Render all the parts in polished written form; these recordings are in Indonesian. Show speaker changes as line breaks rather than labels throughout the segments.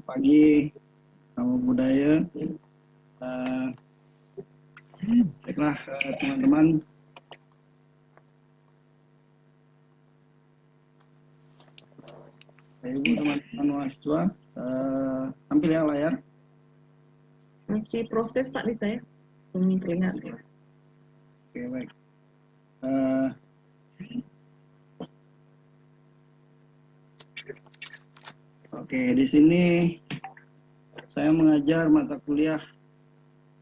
pagi, Nama Budaya. Eh, Baiklah teman-teman, Ibu teman-teman mahasiswa, tampil ya layar.
Masih proses Pak di saya, belum terlihat.
Oke, baik. Oke, di sini saya mengajar mata kuliah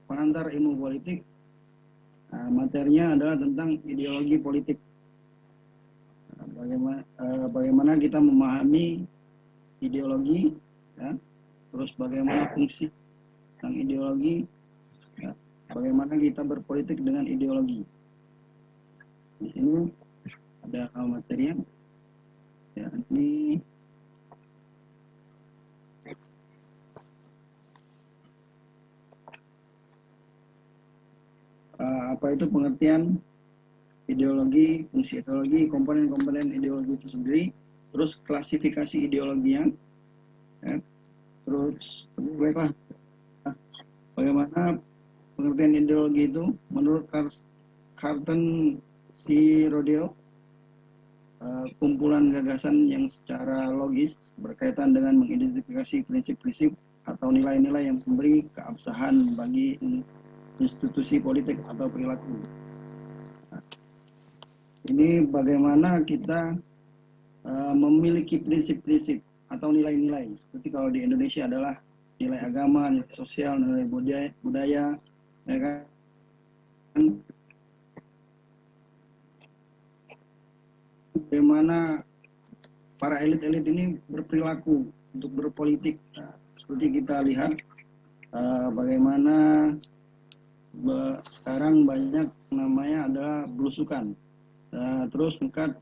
pengantar ilmu politik. Materinya adalah tentang ideologi politik. Bagaimana kita memahami ideologi, ya, terus bagaimana fungsi tentang ideologi, ya, bagaimana kita berpolitik dengan ideologi. Di sini ada materinya, ya, ini apa itu pengertian ideologi, fungsi ideologi, komponen-komponen ideologi itu sendiri, terus klasifikasi ideologinya, ya, terus baiklah, bagaimana pengertian ideologi itu menurut Carlton C. Rodeo, kumpulan gagasan yang secara logis berkaitan dengan mengidentifikasi prinsip-prinsip atau nilai-nilai yang memberi keabsahan bagi institusi politik atau perilaku. Ini bagaimana kita memiliki prinsip-prinsip atau nilai-nilai, seperti kalau di Indonesia adalah nilai agama, nilai sosial, nilai budaya, ya kan? Bagaimana para elit-elit ini berperilaku untuk berpolitik. Seperti kita lihat bagaimana sekarang banyak namanya adalah belusukan, terus mengikat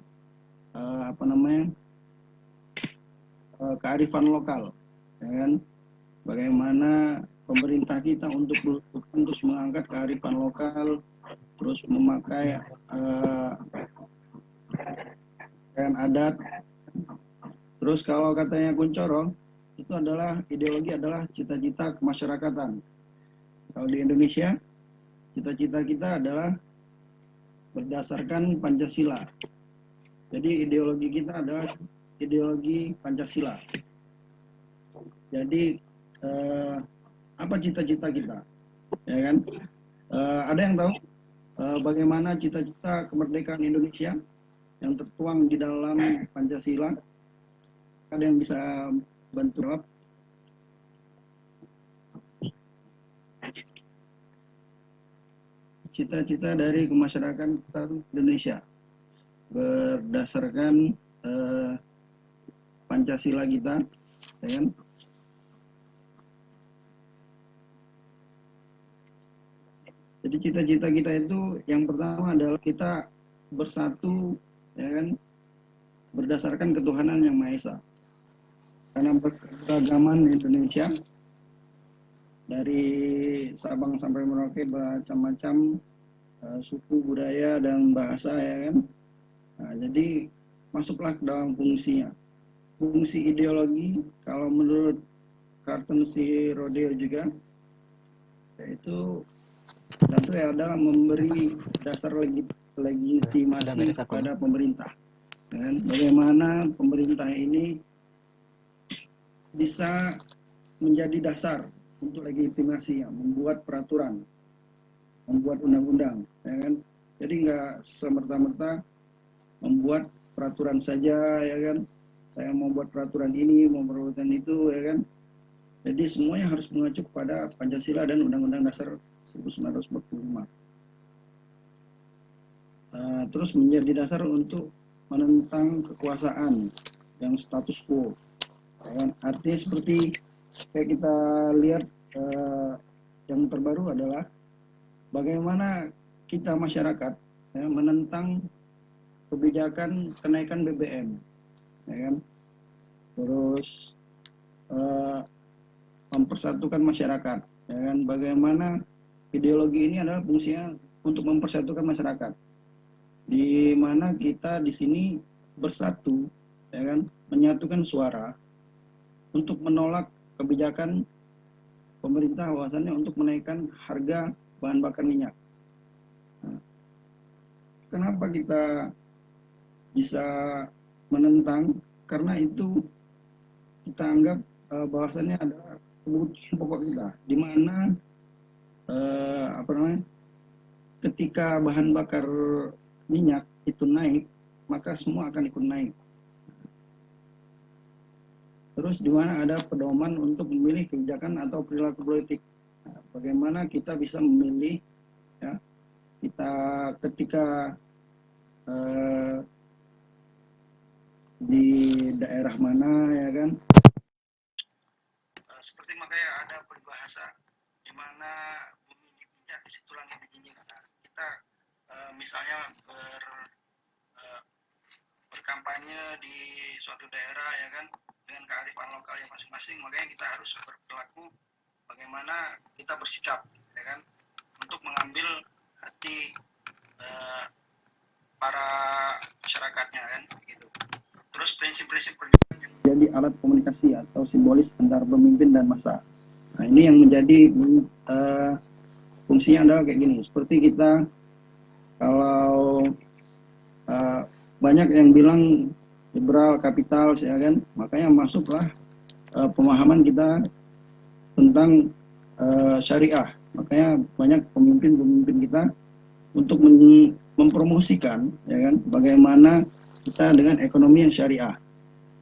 kearifan lokal, ya kan? Bagaimana pemerintah kita untuk terus mengangkat kearifan lokal, terus memakai pakaian adat. Terus kalau katanya Kuncoro, itu adalah ideologi adalah cita-cita kemasyarakatan. Kalau di Indonesia, cita-cita kita adalah berdasarkan Pancasila. Jadi ideologi kita adalah ideologi Pancasila. Jadi apa cita-cita kita, ya kan? Ada yang tahu bagaimana cita-cita kemerdekaan Indonesia yang tertuang di dalam Pancasila? Ada yang bisa bantu jawab? Cita-cita dari kemasyarakatan Indonesia berdasarkan Pancasila kita, ya kan? Jadi cita-cita kita itu yang pertama adalah kita bersatu, ya kan, berdasarkan ketuhanan yang Maha Esa. Karena beragamaan Indonesia dari Sabang sampai Merauke bermacam-macam suku, budaya, dan bahasa, ya kan. Nah, jadi masuklah ke dalam fungsinya. Fungsi ideologi kalau menurut Carlton C. Rodeo juga, yaitu satu adalah memberi dasar legitimasi kepada pemerintah. Dan bagaimana pemerintah ini bisa menjadi dasar untuk legitimasi, ya, membuat peraturan, membuat undang-undang, ya kan? Jadi nggak semerta-merta membuat peraturan saja, ya kan? Saya mau buat peraturan ini, mau peraturan itu, ya kan? Jadi semuanya harus mengacu pada Pancasila dan Undang-Undang Dasar 1945. Terus menjadi dasar untuk menentang kekuasaan yang status quo, ya kan? Artinya seperti kayak kita lihat yang terbaru adalah bagaimana kita masyarakat, ya, menentang kebijakan kenaikan BBM, ya kan? Terus mempersatukan masyarakat, ya kan? Bagaimana ideologi ini adalah fungsinya untuk mempersatukan masyarakat, di mana kita di sini bersatu, ya kan, menyatukan suara untuk menolak kebijakan pemerintah bahwasannya untuk menaikkan harga bahan bakar minyak. Nah, kenapa kita bisa menentang? Karena itu kita anggap bahwasannya adalah kebutuhan pokok kita, di mana ketika bahan bakar minyak itu naik, maka semua akan ikut naik. Terus di mana ada pedoman untuk memilih kebijakan atau perilaku politik. Nah, bagaimana kita bisa memilih, ya, kita ketika di daerah mana, ya kan, seperti makanya ada peribahasa di mana bumi dipijak di situ langit dijinjing. Nah, kita misalnya berkampanye di suatu daerah, ya kan, dengan kearifan lokal yang masing-masing, makanya kita harus berperilaku bagaimana kita bersikap, ya kan, untuk mengambil hati para masyarakatnya, kan, begitu. Terus prinsip-prinsip perjuangan yang menjadi alat komunikasi atau simbolis antar pemimpin dan massa. Nah, ini yang menjadi fungsinya adalah kayak gini. Seperti kita kalau banyak yang bilang liberal kapital, ya kan, makanya masuklah pemahaman kita tentang syariah. Makanya banyak pemimpin-pemimpin kita untuk mempromosikan, ya kan, bagaimana kita dengan ekonomi yang syariah.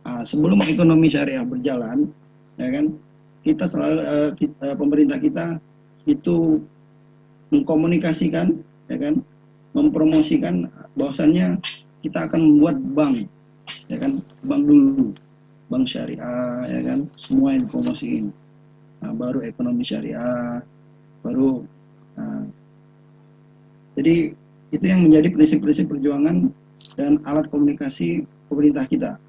Nah, sebelum ekonomi syariah berjalan, ya kan, kita selalu pemerintah kita itu mengkomunikasikan, ya kan, mempromosikan bahwasannya kita akan membuat bank, ya kan, bank dulu, bank syariah, ya kan, semua yang dipromosiin. Nah, baru ekonomi syariah, baru. Nah, jadi itu yang menjadi prinsip-prinsip perjuangan dan alat komunikasi pemerintah kita.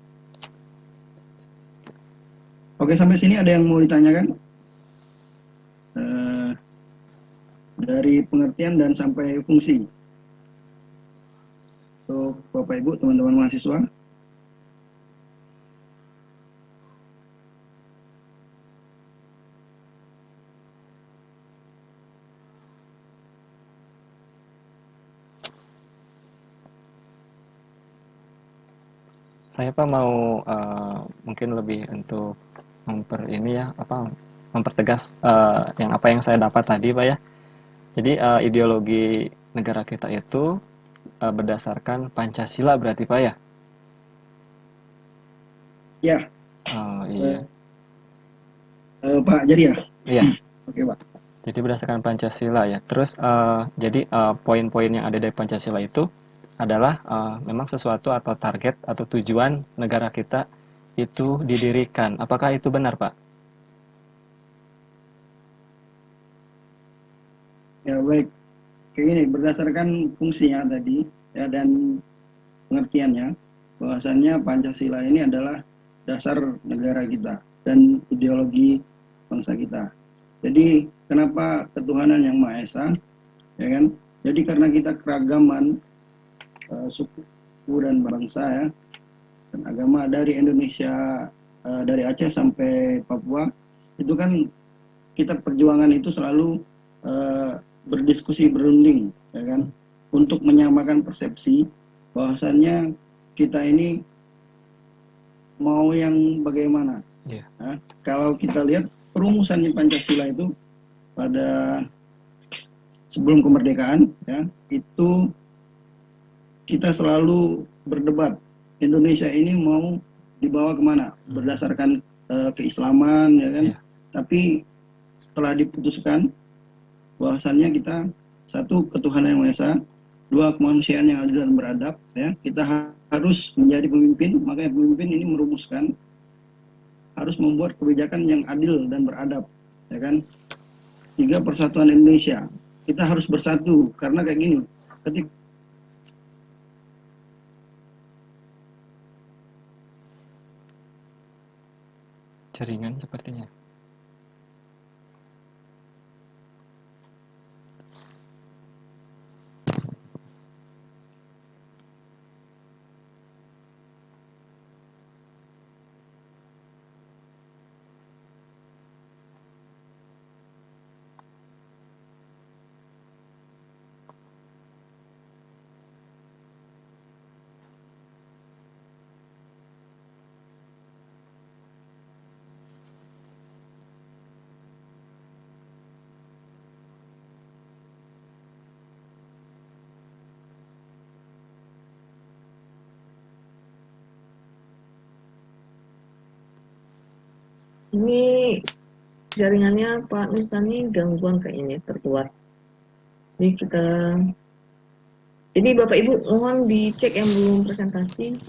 Oke, sampai sini ada yang mau ditanyakan? Dari pengertian dan sampai fungsi. Untuk Bapak Ibu, teman-teman mahasiswa.
Saya Pak mau mungkin lebih untuk mempertegas yang apa yang saya dapat tadi Pak ya. Jadi ideologi negara kita itu berdasarkan Pancasila berarti Pak ya?
Ya.
Oh iya.
Pak jadi ya?
Iya.
Oke Pak.
Jadi berdasarkan Pancasila ya. Terus jadi poin-poin yang ada dari Pancasila itu adalah memang sesuatu atau target atau tujuan negara kita itu didirikan. Apakah itu benar Pak?
Ya baik. Kayak gini, berdasarkan fungsinya tadi, ya, dan pengertiannya, bahwasannya Pancasila ini adalah dasar negara kita dan ideologi bangsa kita. Jadi kenapa ketuhanan yang Maha Esa, ya kan? Jadi karena kita keragaman suku dan bangsa, ya, dan agama dari Indonesia, dari Aceh sampai Papua, itu kan kita perjuangan itu selalu berdiskusi berunding, ya kan, untuk menyamakan persepsi bahwasannya kita ini mau yang bagaimana.
Iya.
Nah, kalau kita lihat perumusannya Pancasila itu pada sebelum kemerdekaan, ya, itu kita selalu berdebat Indonesia ini mau dibawa kemana berdasarkan keislaman, ya kan.
Iya.
Tapi setelah diputuskan bahwasannya kita satu ketuhanan yang Maha Esa, dua kemanusiaan yang adil dan beradab, ya, kita harus menjadi pemimpin. Makanya pemimpin ini merumuskan harus membuat kebijakan yang adil dan beradab, ya kan. Tiga, persatuan Indonesia, kita harus bersatu karena kayak gini, ketika
Jaringan sepertinya.
Ini jaringannya Pak Nusani gangguan kayaknya terkuat. Jadi Bapak Ibu mohon dicek yang belum presentasi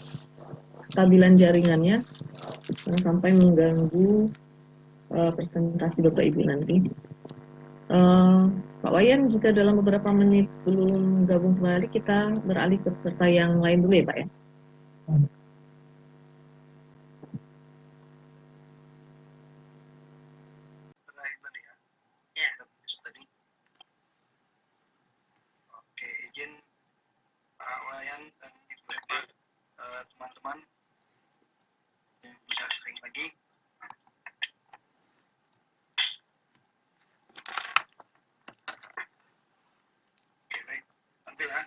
kestabilan jaringannya, jangan sampai mengganggu presentasi Bapak Ibu nanti. Pak Wayan, jika dalam beberapa menit belum gabung kembali, kita beralih ke peserta yang lain dulu ya Pak ya.
Terakhir tadi ya. Tadi. Oke, izin Pak Wayan dan Bapak teman-teman bisa sering lagi. Oke, baik. Tampil ya.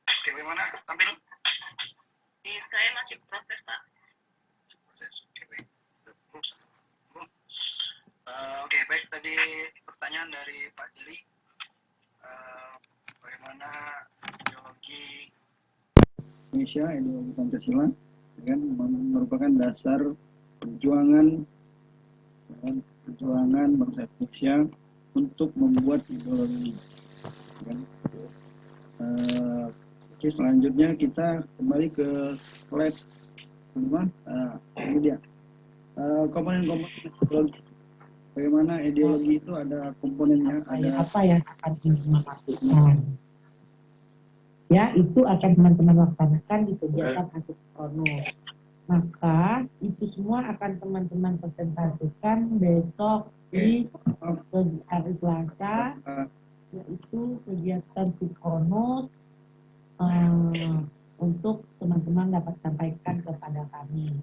Oke, bagaimana? Tampil?
Saya masih proses Pak.
Proses. Oke, baik. Kita tunggu sampai tunggu. Oke, baik. Tadi pertanyaan dari Pak Jerry. Bagaimana ideologi Indonesia, ideologi Pancasila, kan merupakan dasar perjuangan bangsa Indonesia untuk membuat ideologi. Kan? Oke, selanjutnya kita kembali ke slide 5. Ini dia komponen-komponen ideologi. Bagaimana ideologi itu ada komponennya, ada
apa yang akan dimaksudkan. Ya, itu akan teman-teman laksanakan di kegiatan asinkronus. Maka itu semua akan teman-teman presentasikan besok di hari Selasa, yaitu kegiatan sinkronus untuk teman-teman dapat sampaikan kepada kami.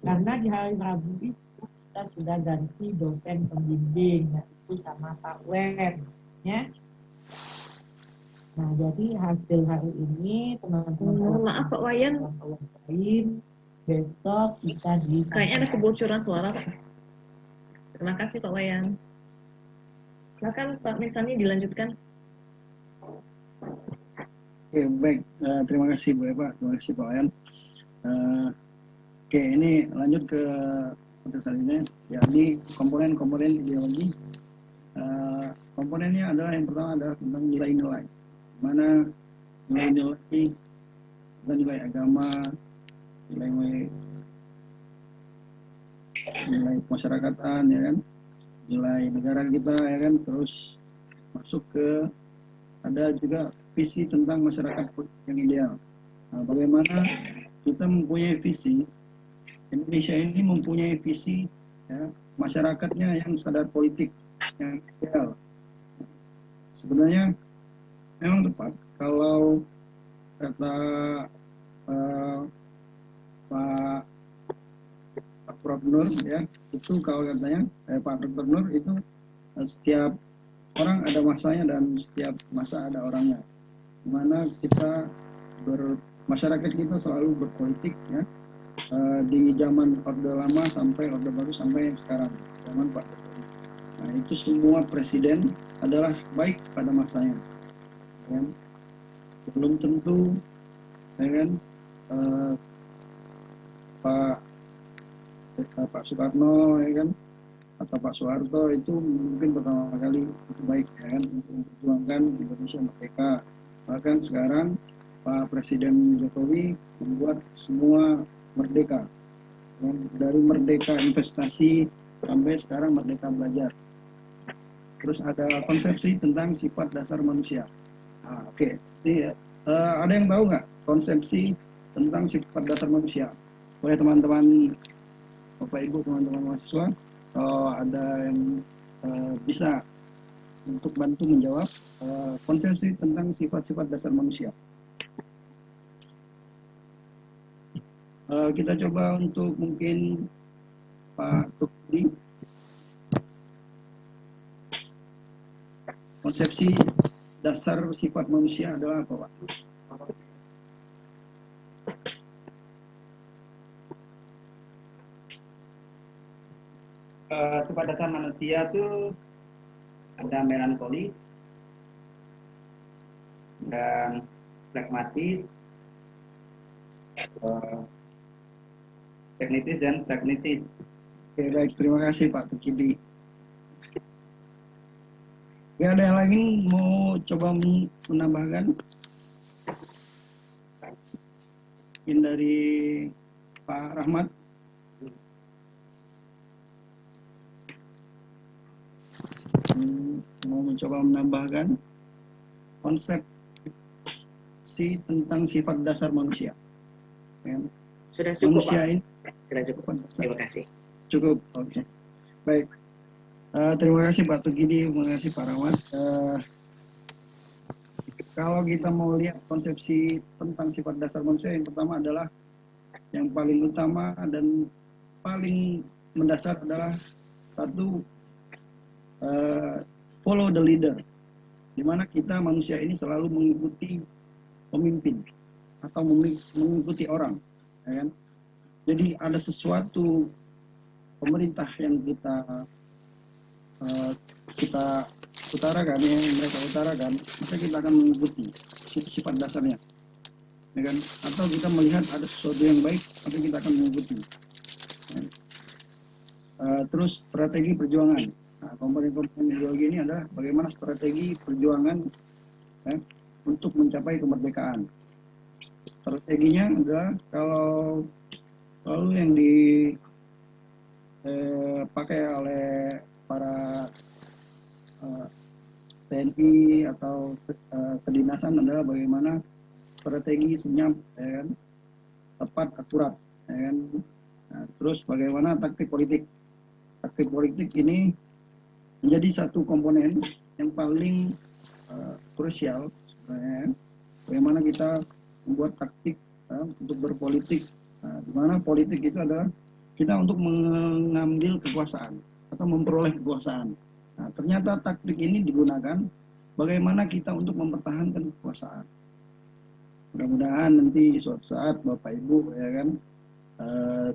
Karena di hari Rabu itu kita sudah ganti dosen pembimbing, yaitu sama Pak Wen, ya. Nah, jadi hasil hari ini teman-teman
Maaf Pak Wayan,
besok kita di
kayaknya ada kebocoran suara Pak. Terima kasih Pak Wayan. Silakan Pak Nusani dilanjutkan.
Oke, baik. Terima kasih Bu Eva, terima kasih Pak Wayan. Oke, ini lanjut ke selanjutnya, yakni komponen-komponen ideologi. Komponennya adalah yang pertama adalah tentang nilai-nilai. Mana nilai-nilai, nilai agama, nilai masyarakatan, ya kan, nilai negara kita, ya kan, terus masuk ke ada juga visi tentang masyarakat yang ideal. Nah, bagaimana kita mempunyai visi, Indonesia ini mempunyai visi, ya, masyarakatnya yang sadar politik, yang ideal. Sebenarnya memang tepat kalau kata Pak Prof Nur, ya, itu kalau katanya Pak Dr. Nur itu setiap orang ada masanya dan setiap masa ada orangnya. Dimana kita masyarakat kita selalu berpolitik, ya, di zaman Orde Lama sampai Orde Baru sampai yang sekarang, zaman Pak Jokowi. Nah, itu semua presiden adalah baik pada masanya, ya. Belum tentu, ya kan, Pak Soekarno, ya kan, atau Pak Soeharto itu mungkin pertama kali itu baik, ya kan, untuk memperjuangkan Indonesia merdeka. Bahkan sekarang Pak Presiden Jokowi membuat semua merdeka, ya, dari merdeka investasi sampai sekarang merdeka belajar. Terus ada konsepsi tentang sifat dasar manusia. Nah, oke. Jadi, ada yang tahu nggak konsepsi tentang sifat dasar manusia? Boleh teman-teman Bapak Ibu, teman-teman mahasiswa, kalau ada yang bisa untuk bantu menjawab konsepsi tentang sifat-sifat dasar manusia. Kita coba untuk mungkin Pak Tukdi. Konsepsi dasar sifat manusia adalah apa, Pak?
Sifat dasar manusia itu ada melankolis, dan pragmatis, teknitis dan sagnitis.
Oke, baik, terima kasih Pak Tukidi. Ya, ada yang lagi mau coba menambahkan? Mungkin dari Pak Rahmat. Mau mencoba menambahkan konsep tentang sifat dasar manusia. Ya.
Sudah cukup,
Manusia
Pak.
ini
Sudah cukup. Terima kasih.
cukup. Oke. Baik. Terima kasih Pak Tukidi, terima kasih Pak Rahmat. Kalau kita mau lihat konsepsi tentang sifat dasar manusia, yang pertama adalah yang paling utama dan paling mendasar adalah satu, follow the leader, di mana kita manusia ini selalu mengikuti pemimpin atau mengikuti orang, ya kan? Jadi ada sesuatu pemerintah yang kita utarakan, yang mereka utarakan, maka kita akan mengikuti sifat dasarnya, ya kan? Atau kita melihat ada sesuatu yang baik, maka kita akan mengikuti. Ya. Terus strategi perjuangan. Nah, komponen-komponen ideologi ini adalah bagaimana strategi perjuangan, ya, untuk mencapai kemerdekaan. Strateginya adalah kalau selalu yang dipakai oleh para TNI atau kedinasan adalah bagaimana strategi senyap, ya kan, tepat, akurat, ya kan. Nah, terus bagaimana taktik politik. Taktik politik ini menjadi satu komponen yang paling krusial sebenarnya. Bagaimana kita membuat taktik untuk berpolitik, di mana politik itu adalah kita untuk mengambil kekuasaan atau memperoleh kekuasaan. Nah, ternyata taktik ini digunakan bagaimana kita untuk mempertahankan kekuasaan. Mudah-mudahan nanti suatu saat Bapak Ibu, ya kan,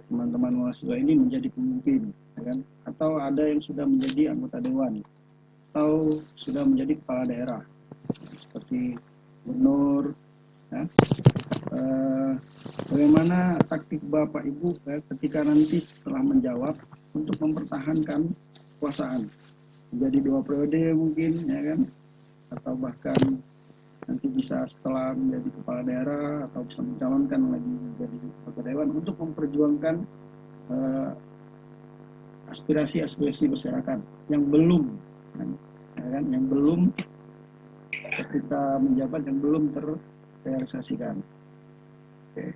teman-teman mahasiswa ini menjadi pemimpin, ya kan? Atau ada yang sudah menjadi anggota dewan, atau sudah menjadi kepala daerah, seperti gubernur. Ya. Bagaimana taktik Bapak Ibu, ya, ketika nanti setelah menjawab untuk mempertahankan kekuasaan, menjadi 2 periode mungkin, ya kan, atau bahkan nanti bisa setelah menjadi kepala daerah atau bisa mencalonkan lagi menjadi anggota dewan untuk memperjuangkan aspirasi-aspirasi masyarakat yang belum, ya kan, yang belum ketika menjabat, yang belum terrealisasikan. Oke.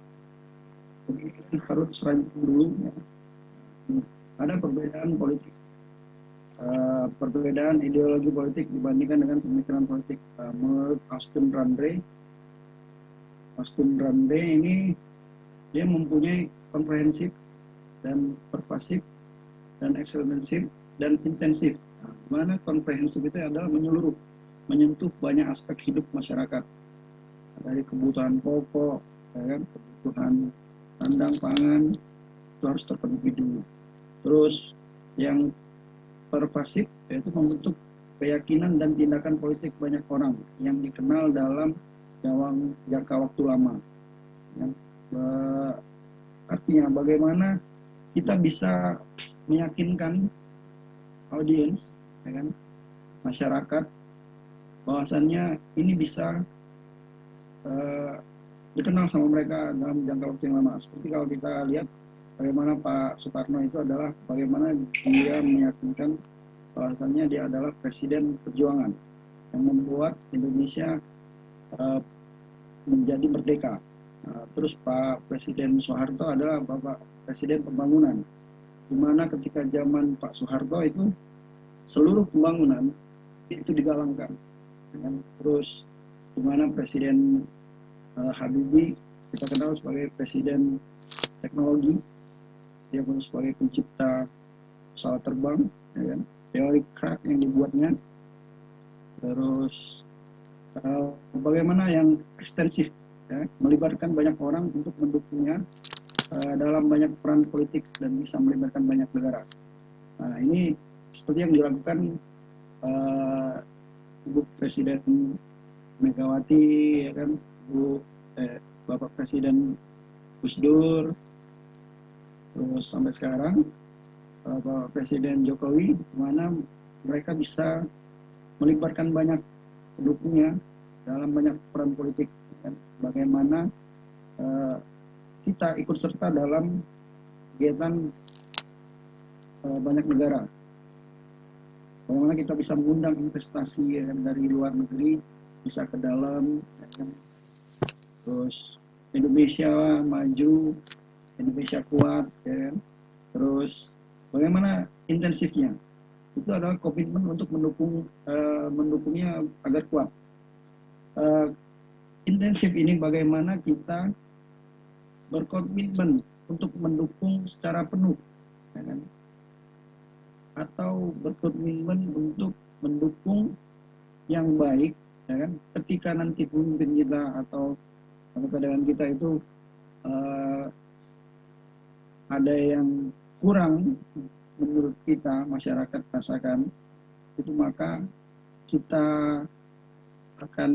Jadi harus selanjutnya dulu, ya. Ada perbedaan politik, perbedaan ideologi politik dibandingkan dengan pemikiran politik. Menurut Austin Rande ini dia mempunyai komprehensif dan pervasif dan ekstensif dan intensif. Nah, mana komprehensif itu adalah menyeluruh, menyentuh banyak aspek hidup masyarakat, dari kebutuhan pokok, ya kan, kebutuhan sandang pangan itu harus terpenuhi dulu. Terus yang pervasif yaitu membentuk keyakinan dan tindakan politik banyak orang yang dikenal dalam jangka waktu lama. Ya. Artinya bagaimana kita bisa meyakinkan audiens, ya kan, masyarakat, bahwasannya ini bisa dikenal sama mereka dalam jangka waktu yang lama. Seperti kalau kita lihat bagaimana Pak Soekarno itu adalah bagaimana dia meyakinkan bahwasannya dia adalah presiden perjuangan yang membuat Indonesia menjadi merdeka. Terus Pak Presiden Soeharto adalah Bapak Presiden Pembangunan, di mana ketika zaman Pak Soeharto itu seluruh pembangunan itu digalangkan. Terus di mana Presiden Habibie kita kenal sebagai presiden teknologi, dia pun sebagai pencipta pesawat terbang, ya kan? Teori Krak yang dibuatnya. Terus bagaimana yang ekstensif, ya, melibatkan banyak orang untuk mendukungnya dalam banyak peran politik dan bisa melibatkan banyak negara. Nah, ini seperti yang dilakukan Ibu Presiden Megawati, ya kan, Bapak Presiden Gus Dur, terus sampai sekarang Bapak Presiden Jokowi, di mana mereka bisa melibatkan banyak pendukungnya dalam banyak peran politik. Dan bagaimana kita ikut serta dalam kegiatan banyak negara. Bagaimana kita bisa mengundang investasi, ya kan, dari luar negeri bisa ke dalam, ya kan. Terus Indonesia maju, Indonesia kuat, ya kan. Terus bagaimana intensifnya? Itu adalah komitmen untuk mendukungnya agar kuat. Intensif ini bagaimana kita berkomitmen untuk mendukung secara penuh, ya kan? Atau berkomitmen untuk mendukung yang baik, ya kan? Ketika nanti pemimpin kita atau anggota dewan kita itu ada yang kurang menurut kita, masyarakat rasakan itu, maka kita akan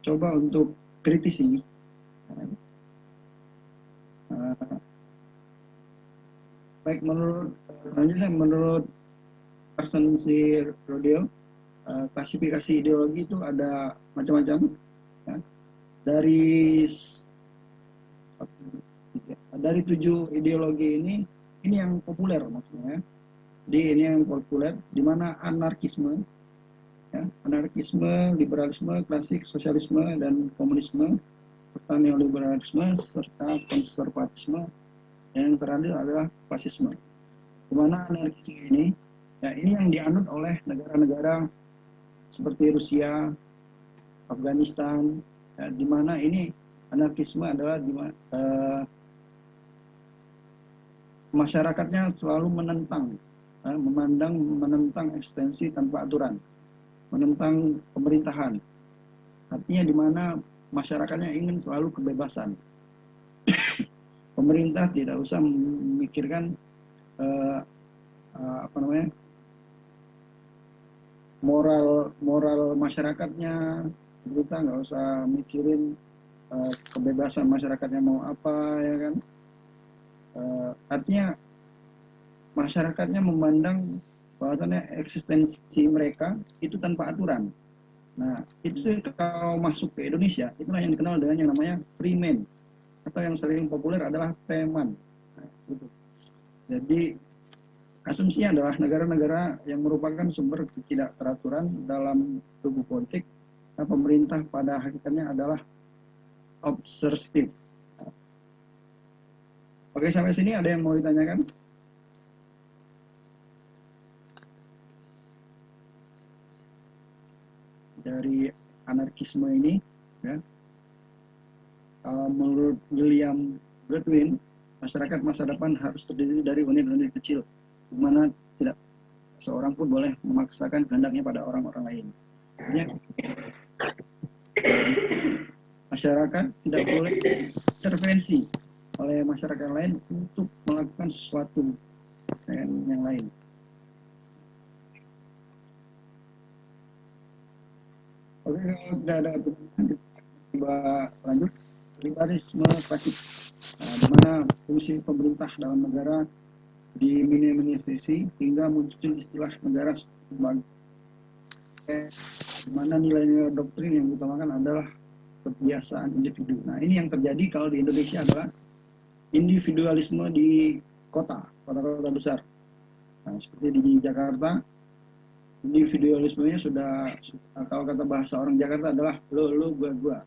coba untuk kritisi, ya kan? Baik, selanjutnya menurut Carson C. Rodeo, klasifikasi ideologi itu ada macam-macam, ya. Dari 7 ideologi ini yang populer maksudnya. Jadi ini yang populer, di mana anarkisme, ya, liberalisme, klasik, sosialisme dan komunisme, serta neoliberalisme, serta konservatisme. Yang terakhir adalah fasisme. Di mana anarkisme ini, ya, ini yang dianut oleh negara-negara seperti Rusia, Afghanistan, ya, di mana ini anarkisme adalah masyarakatnya selalu menentang, menentang eksistensi tanpa aturan, menentang pemerintahan. Artinya di mana masyarakatnya ingin selalu kebebasan. Pemerintah tidak usah memikirkan moral masyarakatnya. Pemerintah nggak usah mikirin kebebasan masyarakatnya mau apa, ya kan. Artinya masyarakatnya memandang bahwasannya eksistensi mereka itu tanpa aturan. Nah, itu kalau masuk ke Indonesia, itulah yang dikenal dengan yang namanya freeman, atau yang sering populer adalah preman. Nah, gitu. Jadi asumsinya adalah negara-negara yang merupakan sumber ketidakteraturan dalam tubuh politik, nah, pemerintah pada hakikatnya adalah obsesif. Oke, sampai sini ada yang mau ditanyakan? Dari anarkisme ini, ya. Menurut William Godwin, masyarakat masa depan harus terdiri dari unit-unit kecil, di mana tidak seorang pun boleh memaksakan kehendaknya pada orang-orang lain. Artinya, masyarakat tidak boleh intervensi oleh masyarakat lain untuk melakukan sesuatu yang lain. Oke, kalau tidak ada pertanyaan, kita lanjut. Liberalisme klasik, di mana fungsi pemerintah dalam negara diminimalisasi hingga muncul istilah negara sebagai, di mana nilai-nilai doktrin yang diutamakan adalah kebiasaan individu. Nah, ini yang terjadi kalau di Indonesia adalah individualisme di kota-kota besar. Nah, seperti di Jakarta, individualismenya sudah, kalau kata bahasa orang Jakarta adalah lo gua.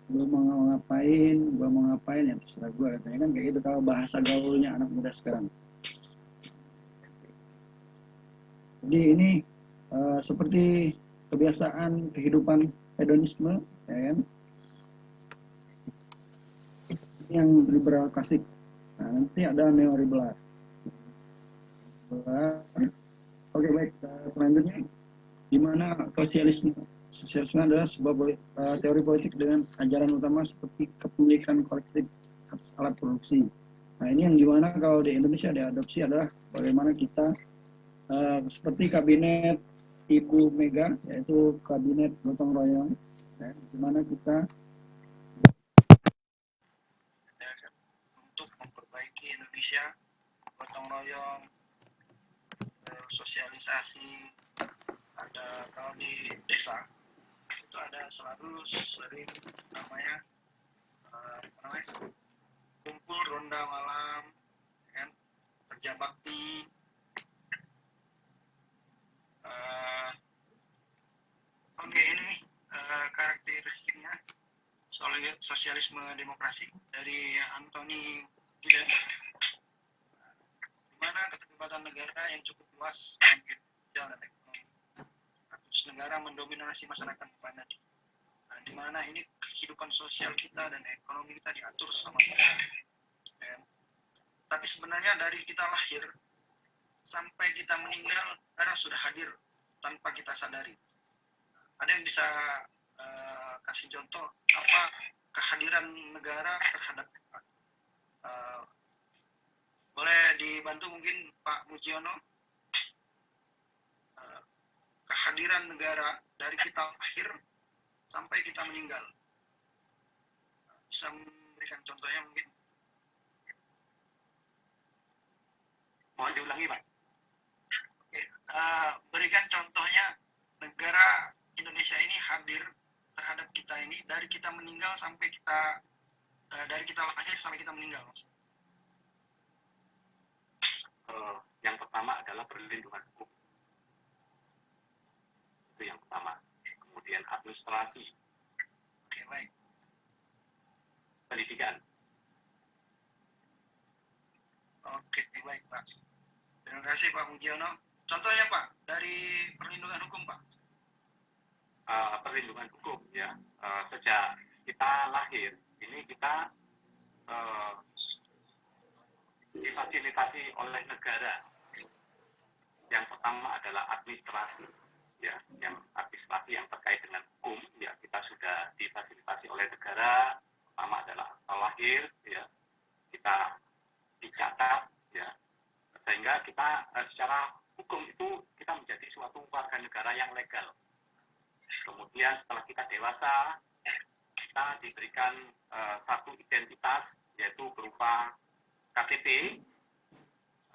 Gue mau ngapain, ya terserah gue, katanya kan kayak gitu kalau bahasa gaulnya anak muda sekarang. Jadi ini seperti kebiasaan kehidupan hedonisme, ya kan, yang liberal klasik. Nah, nanti ada neoliberal. Oke, baik, selanjutnya di mana sosialisme adalah sebuah teori politik dengan ajaran utama seperti kepemilikan kolektif atas alat produksi. Nah, ini yang dimana kalau di Indonesia diadopsi adalah bagaimana kita seperti kabinet Ibu Mega, yaitu kabinet gotong royong, ya, di mana kita untuk memperbaiki Indonesia, gotong royong, sosialisasi. Ada kalau di desa itu ada selalu sering namanya kumpul ronda malam, ya kan, kerja bakti. Oke, ini karakteristiknya sosialisme demokrasi dari Anthony Giddens, di mana keterlibatan negara yang cukup luas dalam kehidupan sosial dan ekonomi. Terus negara mendominasi masyarakat pada di mana ini kehidupan sosial kita dan ekonomi kita diatur sama negara. Ya. Tapi sebenarnya dari kita lahir sampai kita meninggal, negara sudah hadir tanpa kita sadari. Ada yang bisa kasih contoh apa kehadiran negara terhadap kita? Boleh dibantu mungkin Pak Mujiono? Kehadiran negara dari kita lahir sampai kita meninggal. Bisa memberikan contohnya mungkin?
Mohon diulangi, Pak.
Oke, berikan contohnya negara Indonesia ini hadir terhadap kita ini dari kita meninggal sampai kita dari kita lahir sampai kita meninggal.
Yang pertama adalah perlindungan hukum. Itu yang pertama. Kemudian administrasi.
Oke, baik.
Pendidikan.
Oke, baik Pak. Terima kasih Pak Mujiono. Contohnya Pak, dari perlindungan hukum Pak.
Perlindungan hukum ya. Sejak kita lahir, ini kita difasilitasi oleh negara. Yang pertama adalah administrasi, ya, yang administrasi yang terkait dengan hukum, ya kita sudah difasilitasi oleh negara. Pertama adalah akta lahir, ya, kita dicatat, ya, sehingga kita secara hukum itu kita menjadi suatu warga negara yang legal. Kemudian setelah kita dewasa, kita diberikan satu identitas, yaitu berupa KTP.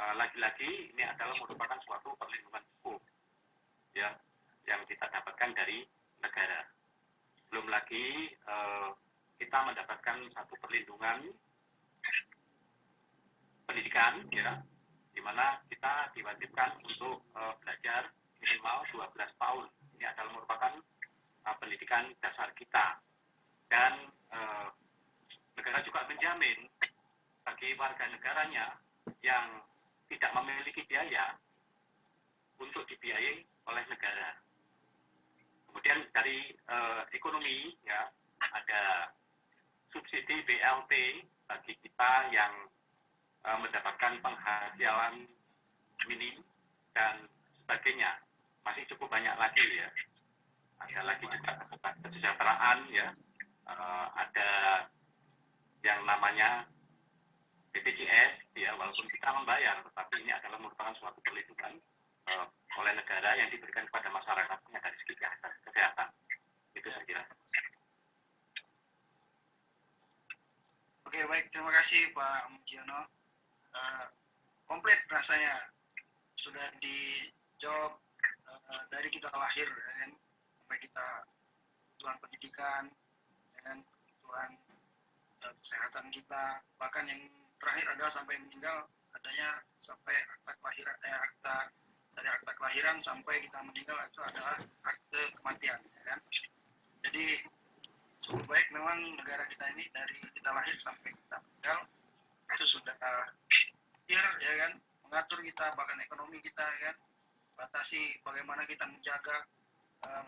Lagi-lagi ini adalah merupakan suatu perlindungan hukum, ya, yang kita dapatkan dari negara. Belum lagi kita mendapatkan satu perlindungan pendidikan, ya, di mana kita diwajibkan untuk belajar minimal 12 tahun. Ini adalah merupakan pendidikan dasar kita. Dan negara juga menjamin bagi warga negaranya yang tidak memiliki biaya untuk dibiayai oleh negara. Kemudian dari ekonomi, ya, ada subsidi BLT bagi kita yang mendapatkan penghasilan minim dan sebagainya. Masih cukup banyak lagi, ya. Ada lagi juga kesejahteraan, ya. Ada yang namanya BPJS, ya, walaupun kita membayar, tetapi ini adalah merupakan suatu perlindungan oleh negara yang diberikan kepada masyarakatnya dari segi kesehatan. Itu saya kira.
Oke, baik, terima kasih Pak Mujiono. Komplit rasanya sudah dijawab dari kita lahir, ya kan, sampai kita kebutuhan pendidikan, ya kan, kebutuhan kesehatan kita, bahkan yang terakhir adalah sampai meninggal, adanya sampai akta kelahiran, dari akta kelahiran sampai kita meninggal itu adalah akte kematian, ya kan. Jadi cukup baik memang negara kita ini dari kita lahir sampai kita meninggal itu sudah clear, ya kan, mengatur kita, bahkan ekonomi kita, ya kan, batasi bagaimana kita menjaga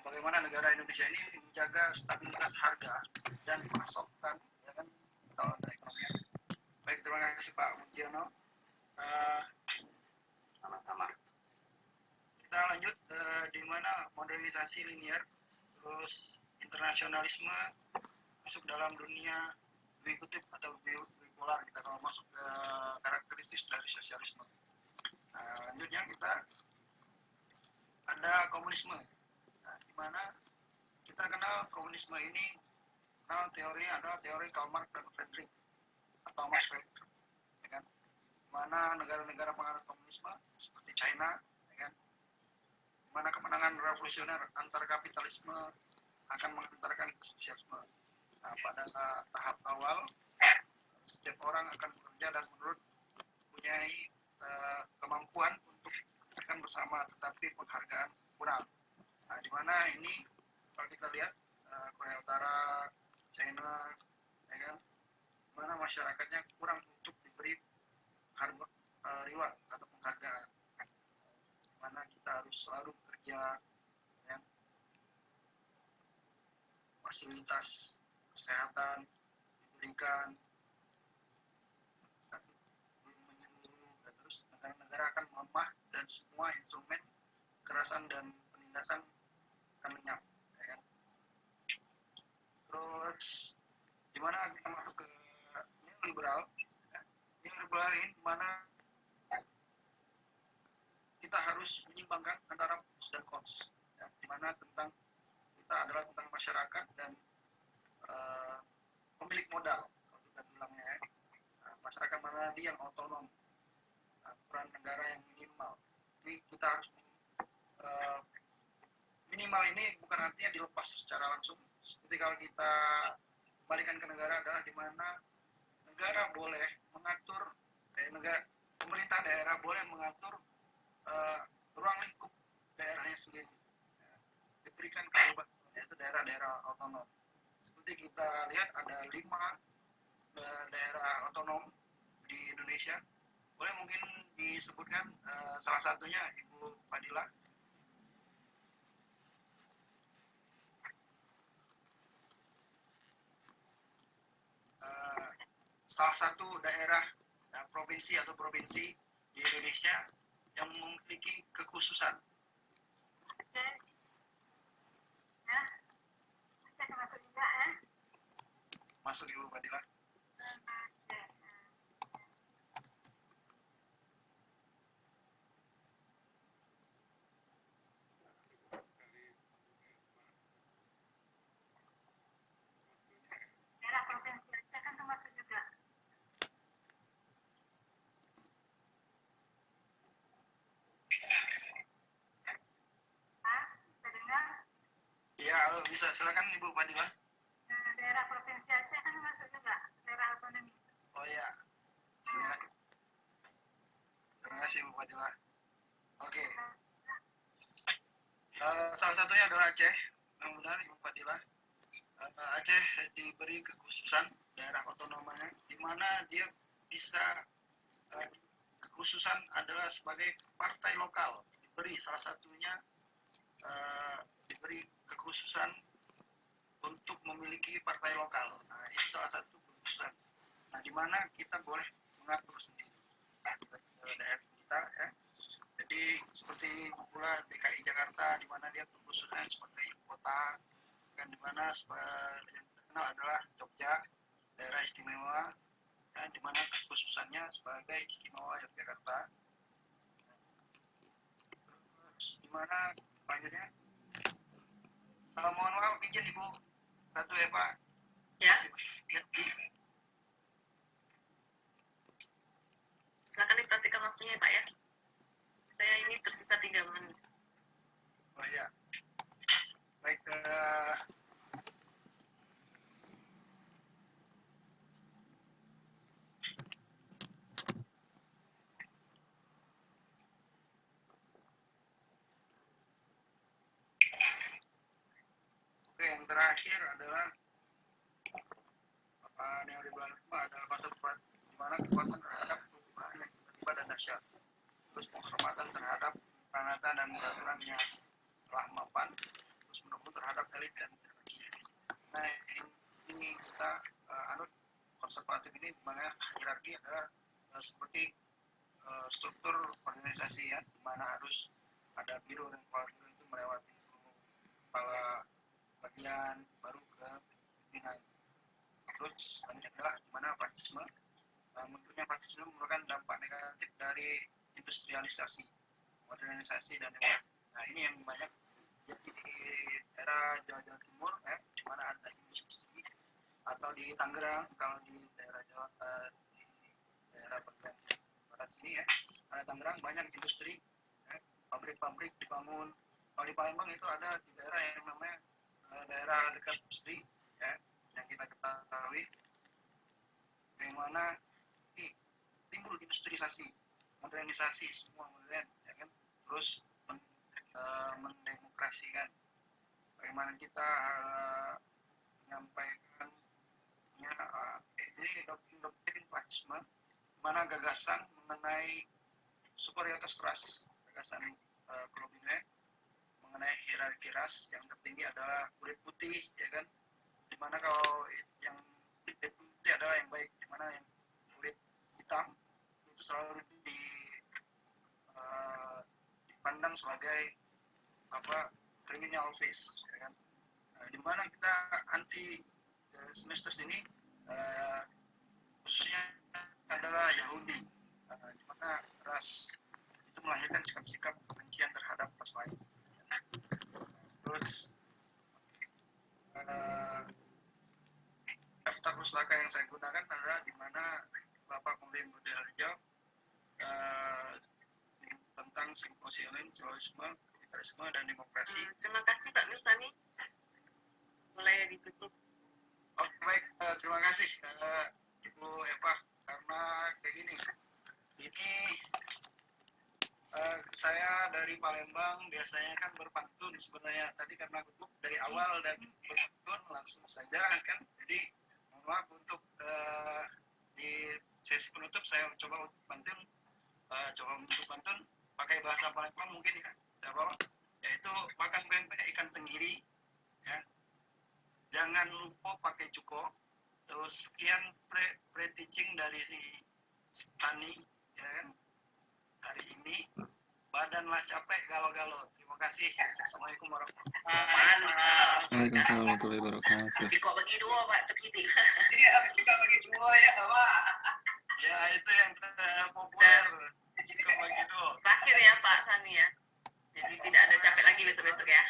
bagaimana negara Indonesia ini menjaga stabilitas harga dan pasokan, ya kan, kalau perekonomian. Baik, terima kasih Pak Mujiono.
Sama-sama.
Kita lanjut di mana modernisasi linear, terus internasionalisme masuk dalam dunia dui kutub atau bipolar, kita kalau masuk ke karakteristik dari sosialisme. Lanjutnya kita ada komunisme. Nah, di mana kita kenal komunisme ini, kenal teori adalah teori Karl Marx dan Friedrich atau Max Weber, ya kan? Di mana negara-negara penganut komunisme seperti China, ya kan? Di mana kemenangan revolusioner antar kapitalisme akan mengantarkan ke sosialisme. Nah, pada tahap awal setiap orang akan bekerja dan menurut mempunyai kemampuan untuk akan bersama, tetapi penghargaan kurang. Nah, di mana ini kalau kita lihat Korea Utara, China, ya kan, mana masyarakatnya kurang untuk diberi reward atau penghargaan. Mana kita harus selalu bekerja, ya, fasilitas kesehatan diberikan, menyeluruh, terus negara-negara akan melemah dan semua instrumen kekerasan dan penindasan akan lenyap, ya kan? Terus di mana kita masuk ke neoliberal, ya. Neoliberal ini mana kita harus menyimbangkan antara pros dan cons, ya. Di mana tentang kita adalah tentang masyarakat dan pemilik modal, kalau kita bilangnya, ya. Nah, masyarakat mana dia yang otonom, peran negara yang minimal. Jadi kita harus minimal ini bukan artinya dilepas secara langsung. Seperti kalau kita balikan ke negara adalah di mana negara boleh mengatur, pemerintah daerah boleh mengatur ruang lingkup daerahnya sendiri, ya, diberikan kebebasan, yaitu daerah-daerah otonom. Seperti kita lihat ada 5 daerah otonom di Indonesia. Boleh mungkin disebutkan salah satunya Ibu Fadila. Salah satu daerah provinsi atau provinsi di Indonesia yang memiliki kekhususan.
Aceh, ya, Aceh termasuk juga ya.
Masuk Ibu Fadila.
Aceh. Daerah provinsi Aceh kan termasuk juga. Bisa dengar?
Iya, halo, bisa. Silakan Ibu Fadila.
Daerah provinsi Aceh kan termasuk juga daerah otonomi.
Oh iya. Terima kasih Ibu Fadila. Oke. Salah satunya adalah Aceh. Yang benar Ibu Fadila. Aceh diberi kekhususan daerah otonomanya, di mana dia bisa kekhususan adalah sebagai partai lokal, diberi salah satunya diberi kekhususan untuk memiliki partai lokal. Nah, itu salah satu kekhususan. Nah, di mana kita boleh mengatur sendiri daerah kita, ya. Jadi seperti pula DKI Jakarta, di mana dia kekhususan sebagai ibu kota, dan di mana yang terkenal adalah Jogja, daerah istimewa, ya, di mana kekhususannya sebagai istimewa Yogyakarta. Terus di mana selanjutnya? Mohon maaf izin Ibu Ratu Eva.
Ya. Silakan diperhatikan waktunya Pak ya. Saya ini tersisa 3 menit.
Oh iya. Baik. Oke, yang terakhir adalah neoliberalisme ada konsep di mana kekuatan terhadap perubahan yang tiba-tiba dan dahsyat. Terus penghormatan terhadap pranata dan peraturan yang telah mapan, terus mendukung terhadap elit dan hierarki. Nah, ini kita anut konservatif ini, di mana hierarki adalah seperti struktur organisasi, ya, di mana harus ada biro dan kepala biro itu melewati kepala bagian baru ke pimpinan. Terus selanjutnya adalah di mana fasisme. Munculnya fasisme merupakan dampak negatif dari industrialisasi, modernisasi dan Nah ini yang banyak jadi di daerah Jawa Timur ya, di mana ada industri, atau di Tangerang kalau di daerah Jawa di daerah bagian barat sini ya, ada Tangerang banyak industri, ya, pabrik-pabrik dibangun. Kalau di Palembang itu ada di daerah yang namanya daerah dekat industri ya, yang kita ketahui, yang mana timbul industrialisasi, modernisasi, semua modern ya kan, terus mendemokrasikan. Bagaimana kita menyampaikan ini doktrin Facisme, mana gagasan mengenai superioritas ras, gagasan Kolomine mengenai hierarki ras, yang tertinggi adalah kulit putih ya kan, dimana kalau yang kulit putih adalah yang baik, dimana yang kulit hitam itu selalu dipandang sebagai criminal face ya kan. Nah, dimana kita anti semester ini khususnya adalah Yahudi, dimana ras itu melahirkan sikap-sikap kebencian terhadap ras lain. Terus daftar pustaka yang saya gunakan adalah dimana Bapak Kemudian Budi Harjo tentang simposium sosialisme, kapitalisme dan demokrasi.
Terima kasih Pak Mirsani. Mulai ditutup.
Oh, baik, terima kasih Ibu Eva, karena kayak gini. Ini saya dari Palembang biasanya kan berpantun sebenarnya, tadi karena gugup dari awal dan berpantun langsung saja kan. Jadi mohon maaf untuk di sesi penutup saya coba untuk pantun, pakai bahasa Palembang mungkin ya, tidak apa-apa. Yaitu makan pempek ikan tenggiri, ya. Jangan lupa pakai cuko. Terus sekian pre-teaching dari si Tani ya kan, hari ini. Badanlah capek galau-galau. Terima kasih. Assalamualaikum warahmatullahi wabarakatuh.
Waalaikumsalam warahmatullahi wabarakatuh.
Tapi kok bagi dua Pak terkini.
Iya, kita bagi dua ya Pak.
Ya itu yang populer. Jika bagi dua.
Terakhir ya Pak Sani ya. Jadi tidak ada capek lagi besok-besok ya.